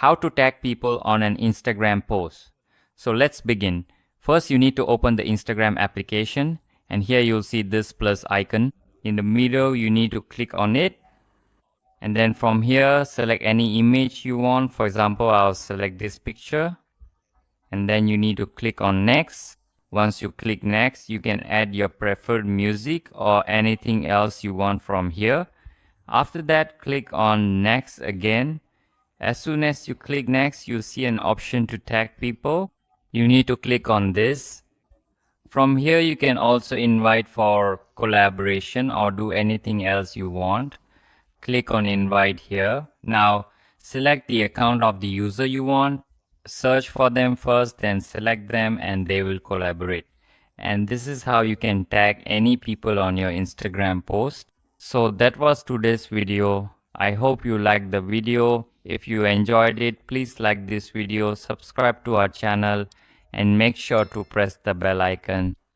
How to tag people on an Instagram post. So let's begin. First, you need to open the Instagram application, and here you'll see this plus icon. In the middle, you need to click on it, and then from here select any image you want. For example, I'll select this picture, and then you need to click on next. Once you click next, you can add your preferred music or anything else you want from here. After that, click on next again. As soon as you click next, you see an option to tag people. You need to click on this. From here, you can also invite for collaboration or do anything else you want. Click on invite here. Now select the account of the user you want. Search for them first, then select them and they will collaborate. And this is how you can tag any people on your Instagram post. So that was today's video. I hope you liked the video. If you enjoyed it, please like this video, subscribe to our channel, and make sure to press the bell icon.